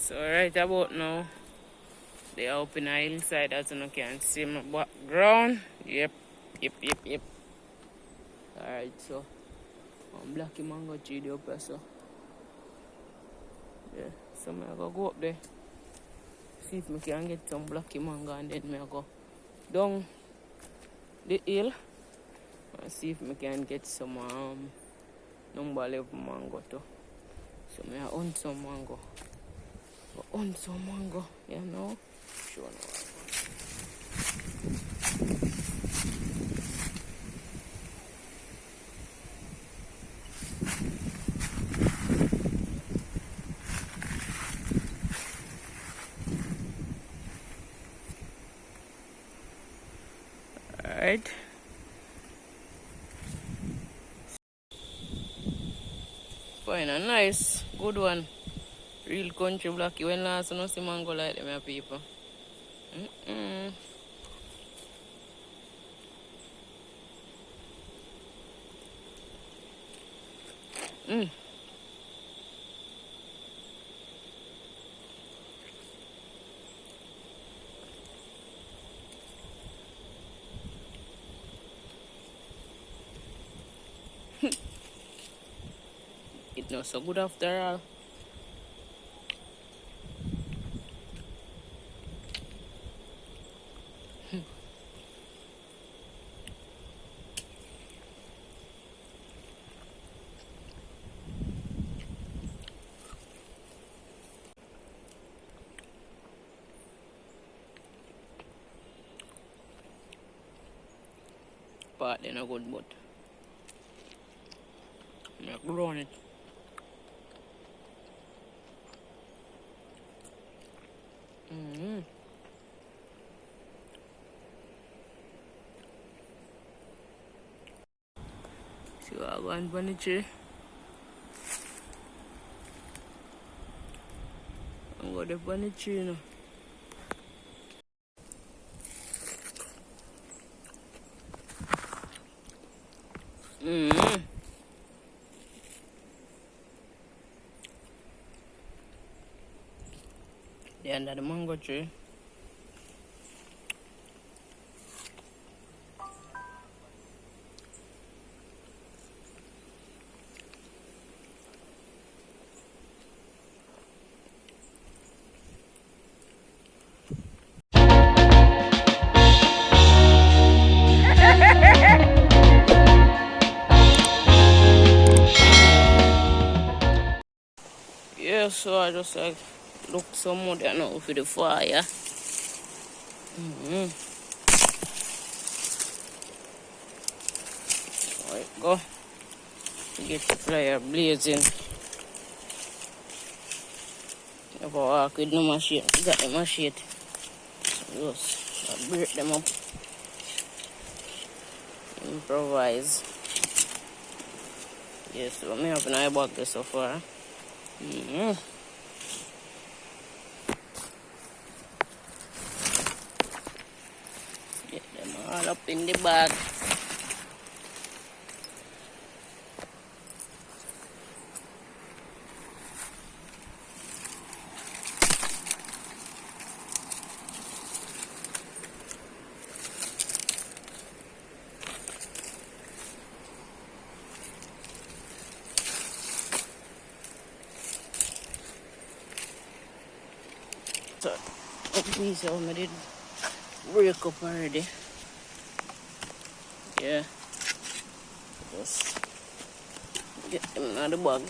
So right about now, they are up in a hillside as you can see my background. Yep. Alright, so blacky mango tree up there, so yeah. So I go up there, see if I can get some blacky mango, and then I go down the hill and see if I can get some number 11 mango too. So I hunt some mango. You know. Sure no. Alright. Fine and nice. Good one. Real country blacky. When last no see mango like them people. It not so good after all. But they're not good, but I'm growing it. See what I want on the tree. I'm going to on the tree now. The end of the mango tree. Yeah, so I just like look some more there now for the fire. Alright, go. Get the fire blazing. Never walk with no machine. Got the machine. Just break them up. Improvise. Yes, so I have an eye bag there so far. Get them all up in the bag. So, these are I did break up already. Yeah. Just get them out of the bag.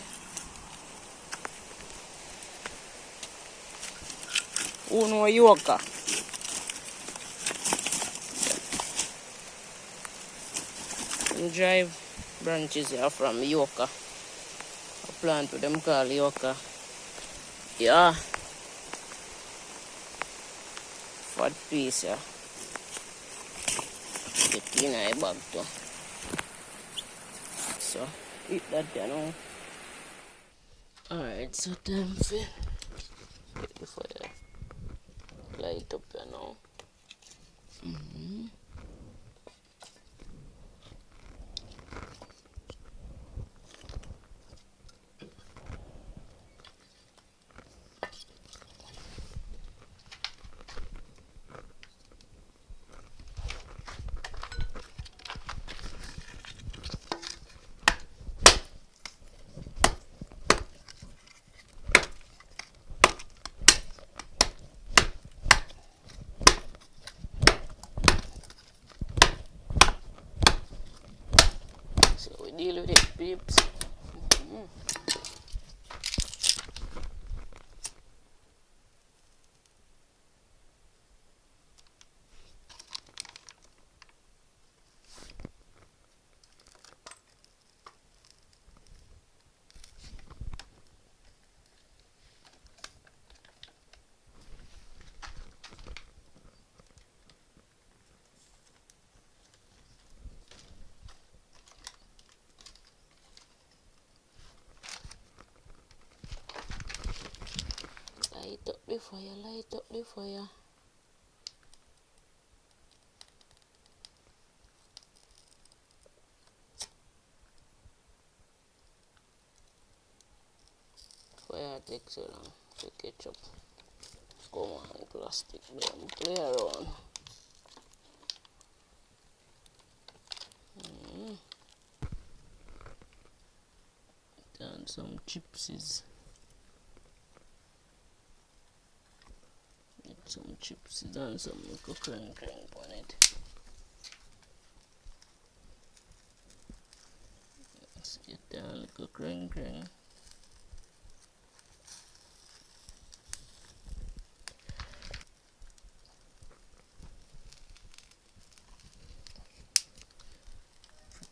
Oh no, Yorker. And drive branches here from Yorker. A plant with them called Yorker. Yeah. Fat piece, yeah. Get in a bag too. So, eat that you know. Alright, so time for get the fire light up you know. chips. Light up the fire, light up the fire. Fire takes so long to ketchup. Come on, plastic, don't play around. And some chipsies. Get some chipsies and some crank on it. Let's get down a little crank.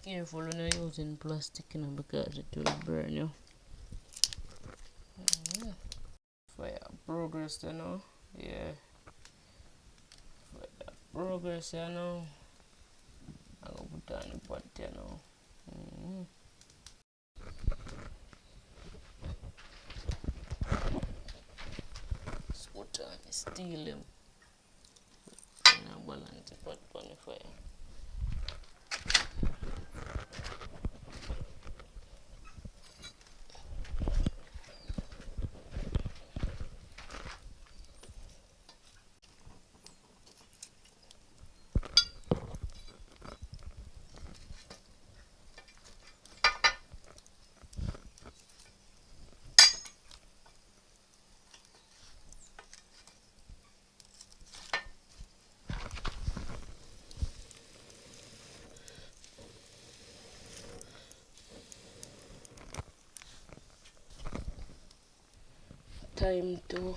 Careful when you're using plastic, because it will burn you. Fire progress, Yeah. Fire progress, I'm gonna put on the pot, Put on the steel him. And I balance the pot on the fire. Time to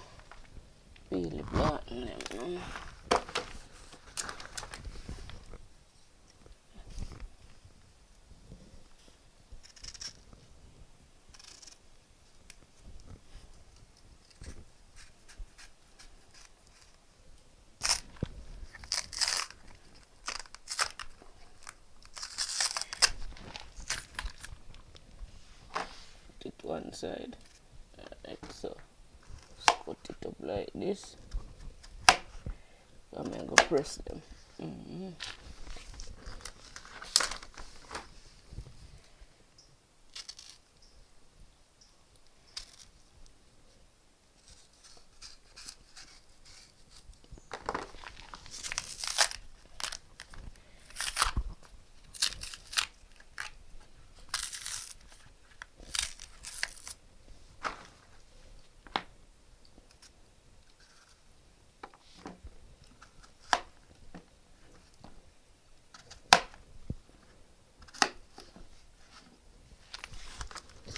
peel the button them. Put it one side, like so. Put it up like this. I'm going to press them.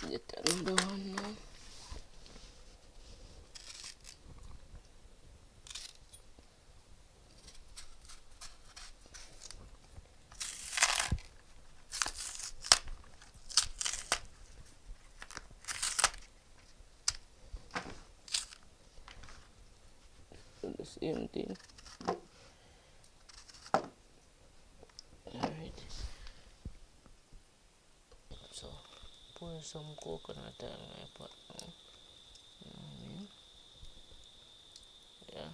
Get another one now. Do the same thing. Alright. So pour some coconut oil in my pot now. You know what I mean? Yeah.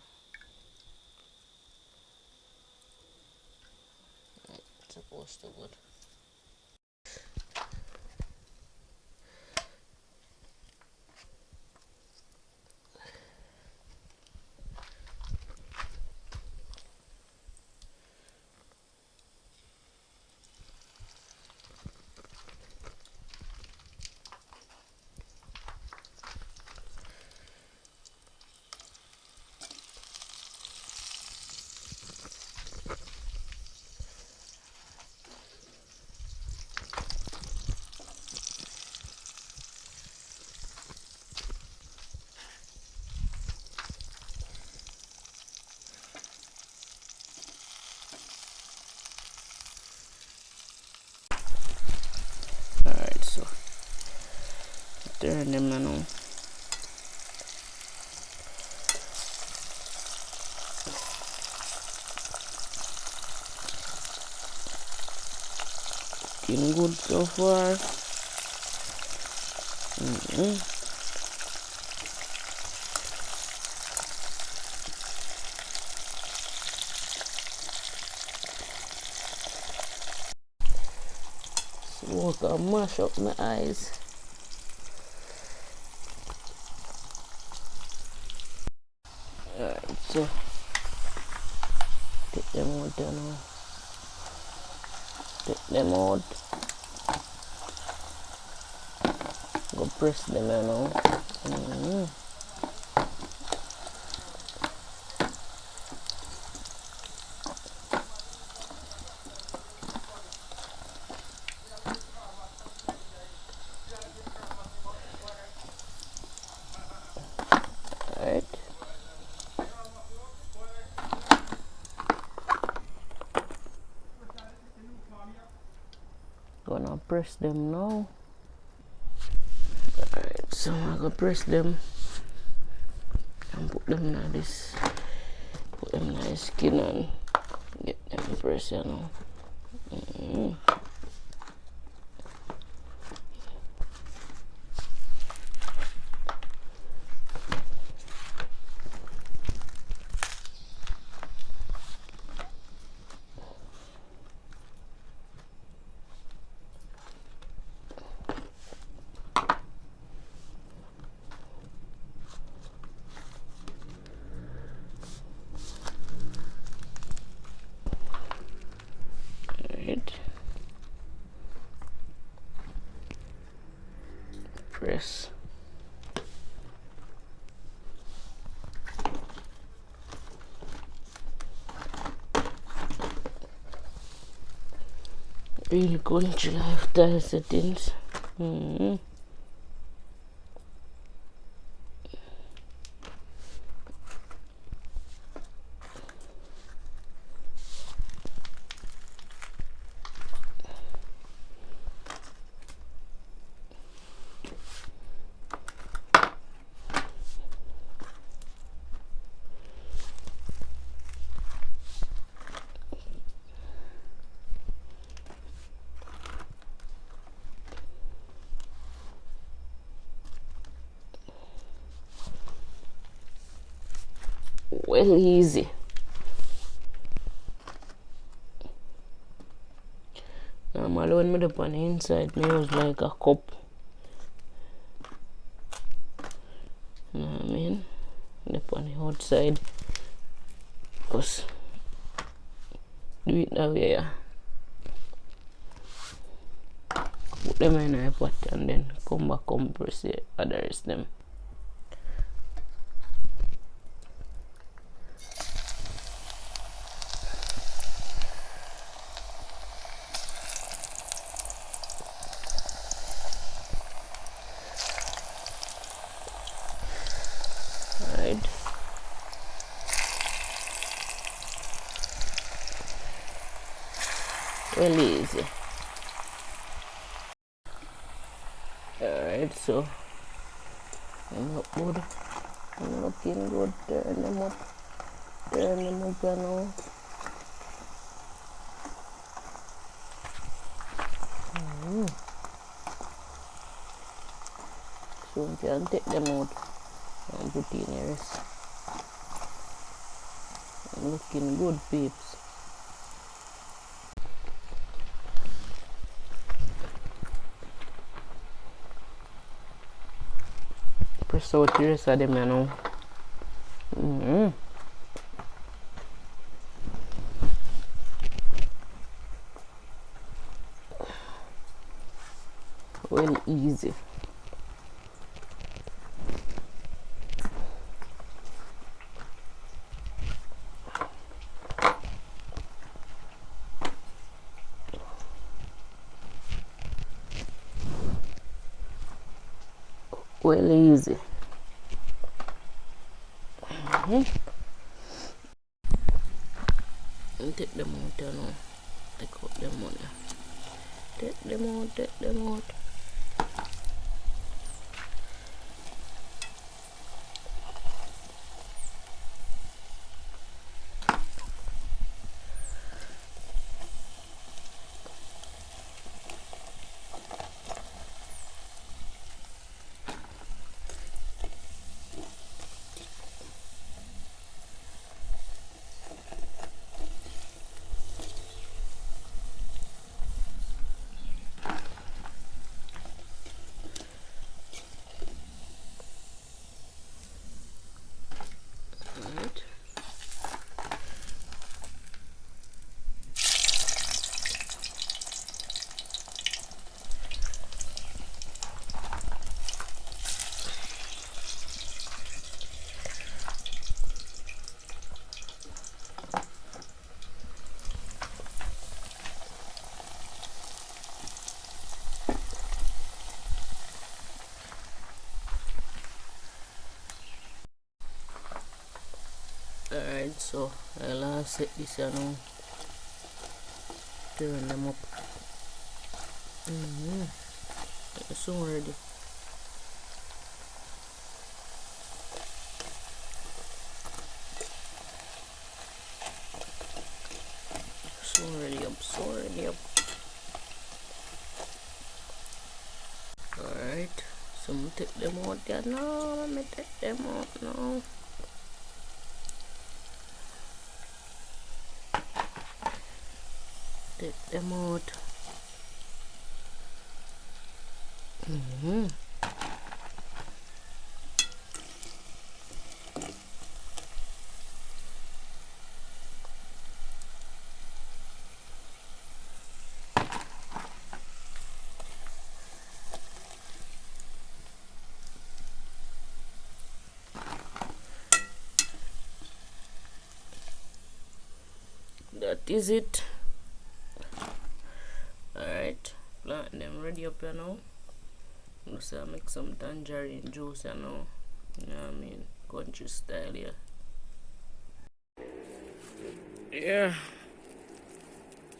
Right, it's supposed to good. stirring them now. Looking good so far. Smoke and mash up my eyes. Alright, so take them out now. Take them out. Go press them now. Alright. Gonna press them now. Alright, so I'm gonna press them and put them in this, put them in the skin and get them pressed, you know. Press. Really going to lifestyle settings. Well, easy. Normally when I put on the inside, I use like a cup. You know what I mean? Dip on the outside. Because do it that way, yeah. Put them in a pot and then come back, compress the others them. Alright. Well, easy. Alright, so I'm not good. I'm looking good. Turn them up you know. So you can take them out and put in the rest. I'm looking good, peeps. Press out the rest of them, you know. Well, easy. Well, easy. And take them out, you know. Take out them out. Take them out. Alright, so I'll set this here now. Turn them up. It's soon ready. Soon ready up. Alright, so I'm take them out there now. Let me take them out now. Take them out. That is it. Alright, plant them ready up here now. So I make some tangerine juice you know. You know what I mean? Country style here. Yeah.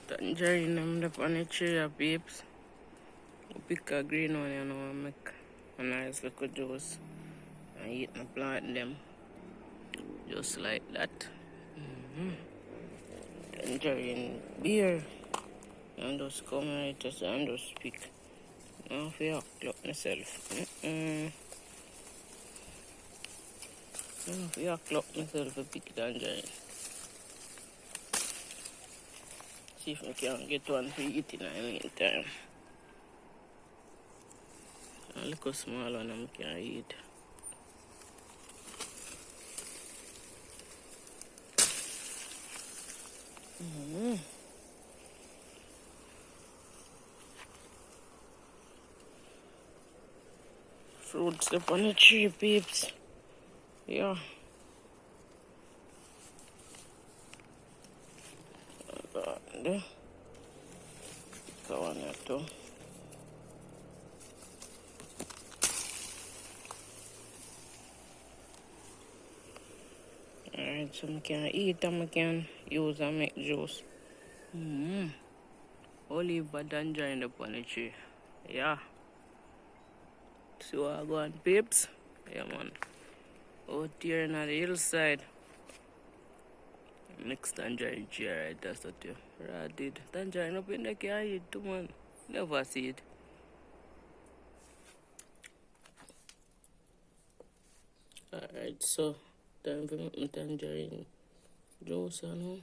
Tangerine I'm up on the tree of peeps. We pick a green one you know and make a nice little juice. And eat and plant them. Just like that. Tangerine beer. And just come right just and just pick. Now if you clock myself. Now if you clock myself a pick tangerine. See if I can get one for eating in the meantime. A little small one I can eat. Fruits up on the tree, peeps. Yeah. There. Go on there too. Alright, so I can eat and I can use and make juice. Olive and tangerine up on the tree. Yeah. So I go on, peeps. Yeah, man. Out here on the hillside. Next tangerine tree, right? That's what you did. Tangerine up in the can eat too, man. Never see it. Alright, so time for make my tangerine juice, you know.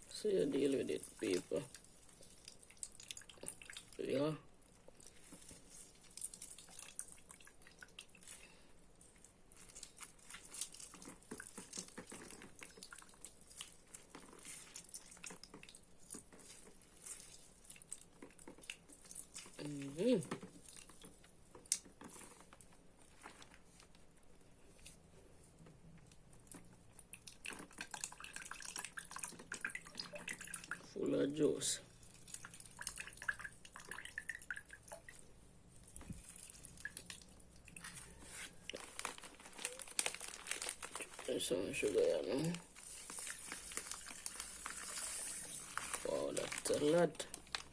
So you deal with it, people. Yeah. Full of juice. There's some sugar, you know. Wow, that's a lot.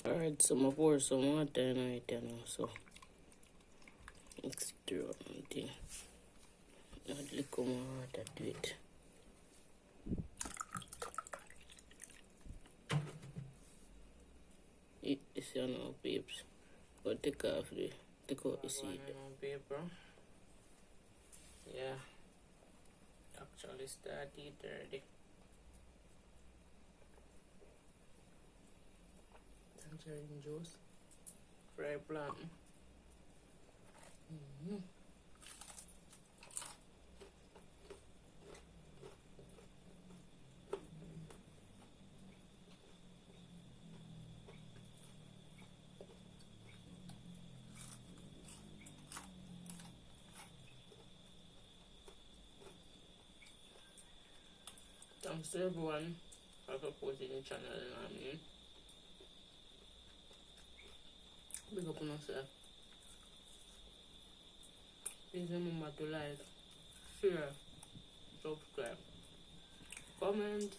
Alright, so I pour some water in it, you know, so mix it around and thing. Add a little more water to it. Eat this, you know, peeps. But take out the seed. Paper. Yeah. Actually start it already. Tangerine juice. Fry plant. Thanks to everyone for supporting the channel. I mean, big up on yourself. Please remember to like, share, subscribe, comment,